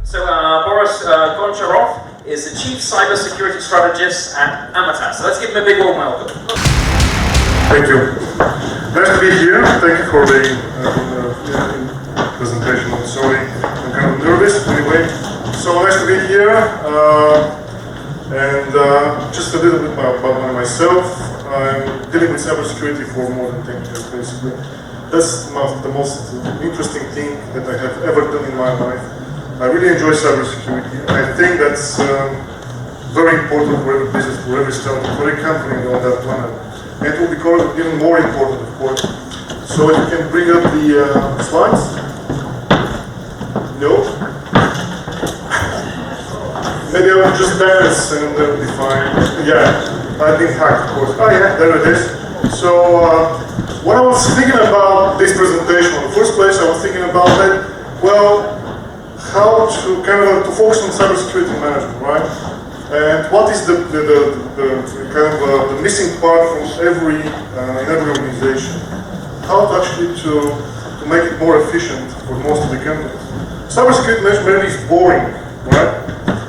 So Boris Goncharov is the Chief Cyber Security Strategist at AMATAS. So let's give him a big warm welcome. Thank you. Nice to be here. Thank you for the presentation. I'm sorry, I'm kind of nervous anyway. So nice to be here. Just a little bit about myself. I'm dealing with cybersecurity for more than 10 years, basically. That's the most interesting thing that I have ever done in my life. I really enjoy cybersecurity. I think that's very important for every business, for every startup, for every company on that planet. And it will become even more important, of course. So if you can bring up the slides. No? Maybe I will just dance and that will be fine. Yeah, I've been hacked, of course. Oh yeah, there it is. So when I was thinking about this presentation, in the first place I was thinking about it, well, how to kind of to focus on cybersecurity management, right? And what is the missing part from every organization? How to actually to make it more efficient for most of the companies. Cybersecurity management is boring, right?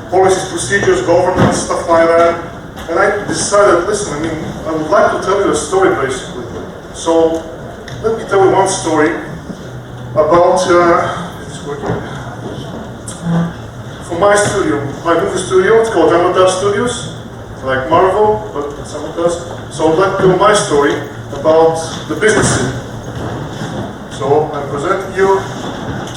Policies, procedures, governance, stuff like that. And I decided, listen, I mean, I would like to tell you a story basically. So let me tell you one story about it's working. From my studio, my movie studio, it's called AMATAS Studios, like Marvel, but it's AMATAS. So I'd like to tell my story about the business scene. So I'm presenting you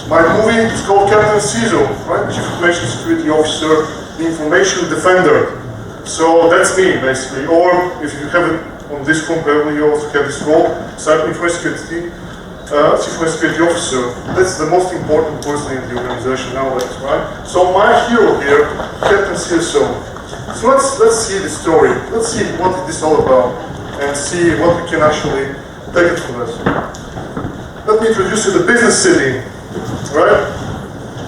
my movie. It's called Captain CISO, right? Chief Information Security Officer, the Information Defender. So that's me, basically. Or if you have it on this comparable, you also have this role, Cyber Information Security. Chief Security Officer. That's the most important person in the organization nowadays, right? So my hero here, Captain CSO. So let's see the story. Let's see what it is all about and see what we can actually take it from this. Let me introduce you to the business city, right?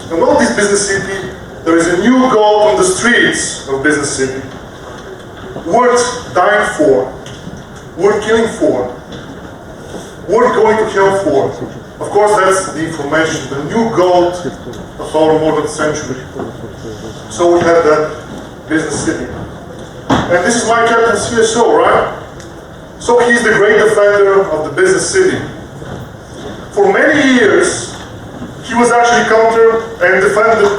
And well, this business city, there is a new goal on the streets of business city. Worth dying for, worth killing for. We're going to hell for. Of course, that's the information, the new gold of our modern century. So we have that business city. And this is my Captain CSO, right? So he's the great defender of the business city. For many years, he was actually countered and defended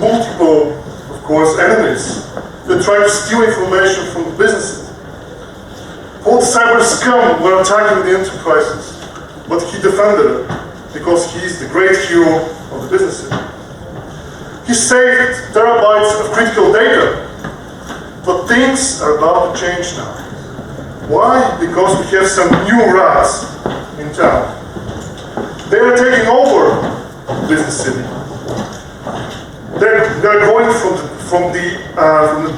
multiple, of course, enemies that tried to steal information from the businesses. All the cyber scum were attacking the enterprises, but he defended it because he's the great hero of the business system. He saved terabytes of critical data, but things are about to change now. Why? Because we have some new rats in town. They are taking over the business city. They're going from the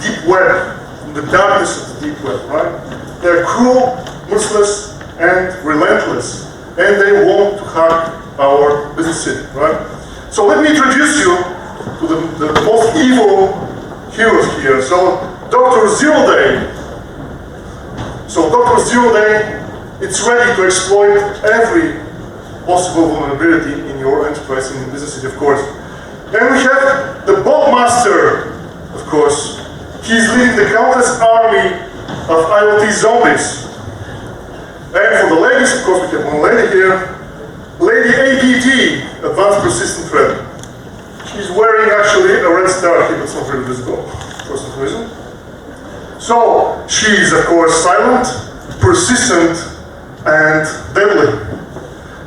deep web, from the darkness of the deep web, right? They're cruel, merciless, and relentless, and they want to hack our business city, right? So let me introduce you to the most evil heroes here. So Dr. Zero Day. So Dr. Zero Day, it's ready to exploit every possible vulnerability in your enterprise, in the business city, of course. And we have the Bob Master, of course. He's leading the countless army of IoT zombies. And for the ladies, of course, we have one lady here, Lady APT, Advanced Persistent Threat. She's wearing actually a red star here, that's not really visible for some reason. So, she's, of course, silent, persistent, and deadly.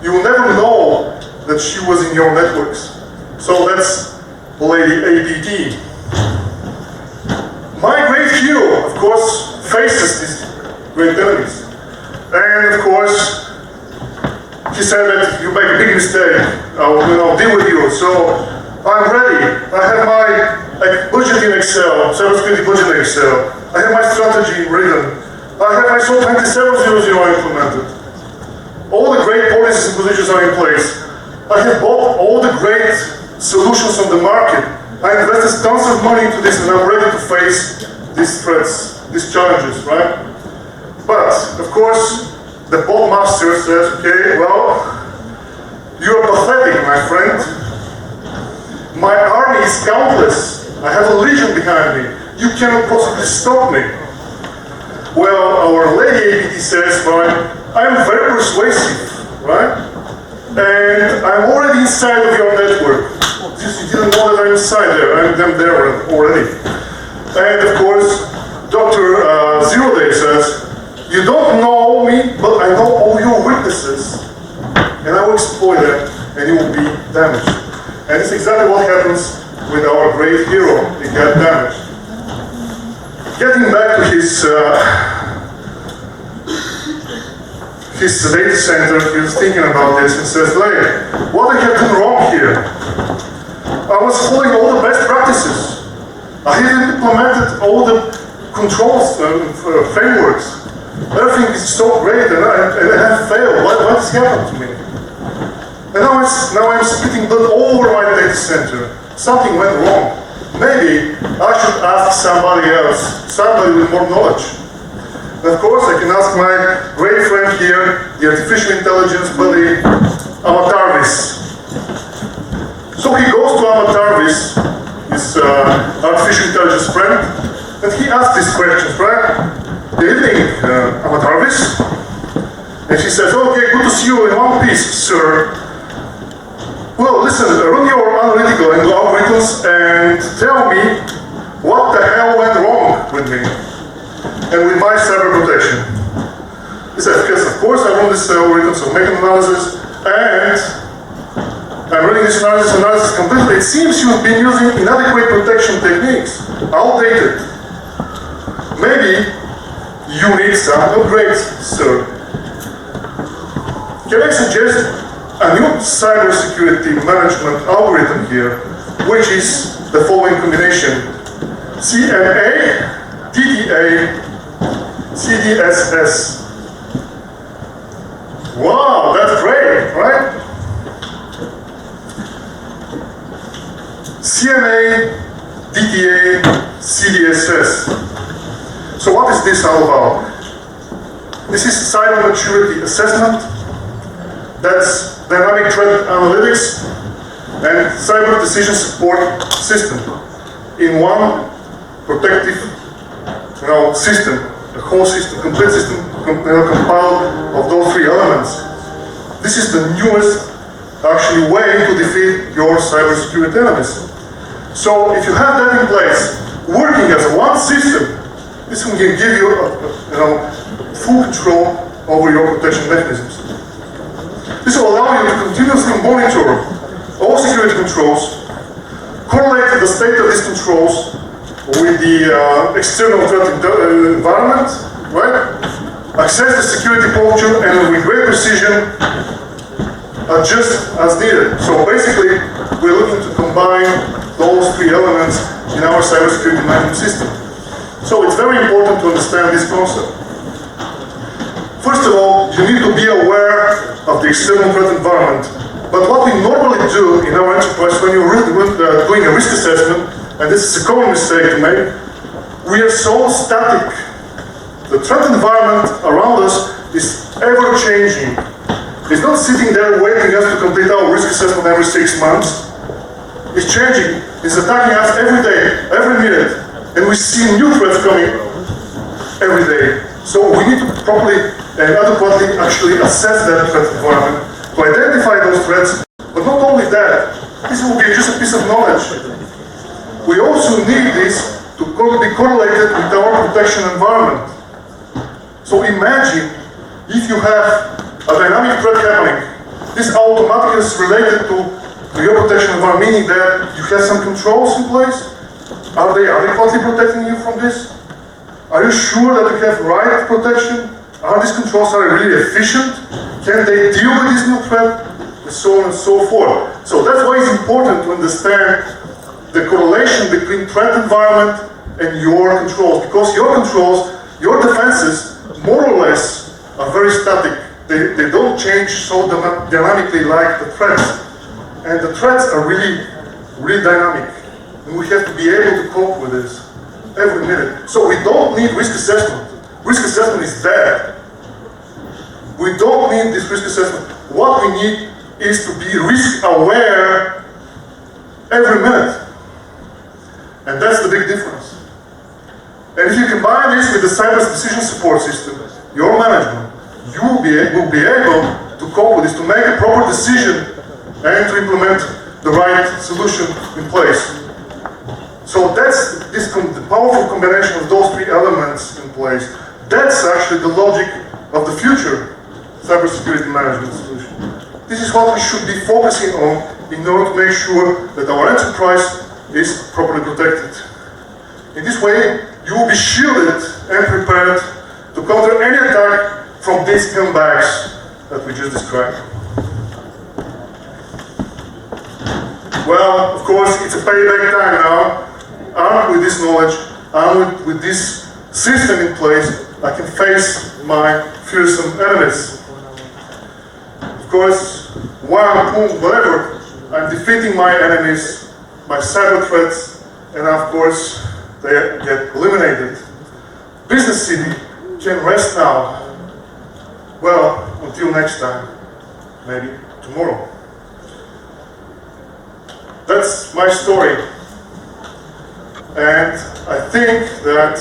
You will never know that she was in your networks. So that's Lady APT. My great hero, of course, faces these great enemies. And of course, he said that if you make a big mistake, I'll deal with you. So I'm ready. I have my budget in Excel, cybersecurity budget in Excel. I have my strategy written. I have my ISO 27000 implemented. All the great policies and procedures are in place. I have bought all the great solutions on the market. I invested tons of money into this and I'm ready to face these threats, these challenges, right? But, of course, the Bob Master says, okay, well, you're pathetic, my friend. My army is countless. I have a legion behind me. You cannot possibly stop me. Well, our lady APT says, right, I'm very persuasive, right? And I'm already inside of your network. You didn't know that I'm inside there. I'm there already. And of course, Dr. Zero Day says, you don't know me, but I know all your weaknesses. And I will exploit them, and you will be damaged. And it's exactly what happens with our great hero. He got damaged. Getting back to his data center, he was thinking about this and says, "Lay, what I have done wrong here? I was following all the best practices. I had implemented all the controls and frameworks. Everything is so great, and I have failed. What has happened to me? And now I'm spitting blood all over my data center. Something went wrong. Maybe I should ask somebody else, somebody with more knowledge." And of course, I can ask my great friend here, the artificial intelligence buddy, AMATAS. So he goes to AMATAS, his artificial intelligence friend, and he asks these questions, right? "Good evening, AMATAS." And she says, "Okay, good to see you in one piece, sir. Well, listen, run your analytical and algorithms and tell me what the hell went wrong with me and with my cyber protection." He said, "Yes, of course I run this algorithm, so make an analysis, and I'm running this analysis completely. It seems you've been using inadequate protection techniques, outdated. Maybe you need some upgrades, sir. Can I suggest a new cybersecurity management algorithm here, which is the following combination: CMA, DDA, CDSS. Wow, that's great, right? CMA, DDA, CDSS. So what is this all about? This is cyber maturity assessment. That's dynamic threat analytics and cyber decision support system in one protective system, a whole system, complete system compiled of those three elements. This is the newest actually way to defeat your cybersecurity enemies. So if you have that in place, working as one system, this will give you full control over your protection mechanisms. This will allow you to continuously monitor all security controls, correlate the state of these controls with the external threat environment, right? Access the security posture and with great precision adjust as needed. So basically, we're looking to combine those three elements in our cybersecurity management system. So it's very important to understand this concept. First of all, you need to be aware of the external threat environment. But what we normally do in our enterprise when you're doing a risk assessment, and this is a common mistake to make, we are so static. The threat environment around us is ever changing. It's not sitting there waiting us to complete our risk assessment every 6 months. It's changing. It's attacking us every day, every minute. And we see new threats coming every day. So we need to properly and adequately actually assess that threat environment, to identify those threats. But not only that, this will be just a piece of knowledge. We also need this to be correlated with our protection environment. So imagine if you have a dynamic threat happening. This automatically is related to your protection environment, meaning that you have some controls in place. Are they adequately protecting you from this? Are you sure that you have right protection? Are these controls really efficient? Can they deal with this new threat? And so on and so forth. So that's why it's important to understand the correlation between threat environment and your controls. Because your controls, your defenses, more or less, are very static. They don't change so dynamically like the threats. And the threats are really dynamic. And we have to be able to cope with this every minute. So we don't need risk assessment. Risk assessment is bad. We don't need this risk assessment. What we need is to be risk aware every minute. the big difference. And if you combine this with the cyber decision support system, your management, you will be able to cope with this, to make a proper decision and to implement the right solution in place. So that's the powerful combination of those three elements in place. That's actually the logic of the future cybersecurity management solution. This is what we should be focusing on in order to make sure that our enterprise is properly protected. In this way, you will be shielded and prepared to counter any attack from these scumbags that we just described. Well, of course, it's a payback time now. Armed with this knowledge, armed with this system in place, I can face my fearsome enemies. Of course, whatever, I'm defeating my enemies, my cyber threats, and of course, they get eliminated. Business City can rest now. Well, until next time, maybe tomorrow. That's my story. And I think that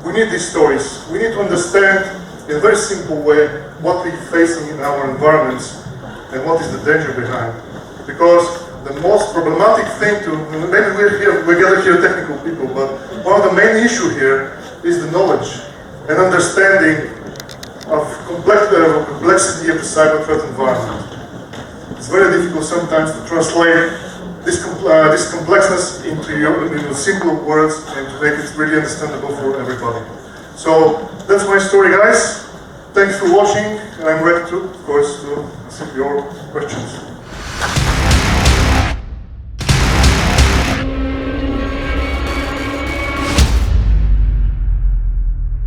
we need these stories. We need to understand in a very simple way what we're facing in our environments and what is the danger behind. Because the most problematic thing maybe we gather here technical people, but one of the main issues here is the knowledge and understanding of complexity of the cyber threat environment. It's very difficult sometimes to translate this complexness into simple words and to make it really understandable for everybody. So that's my story, guys. Thanks for watching, and I'm ready to, of course, to answer your questions.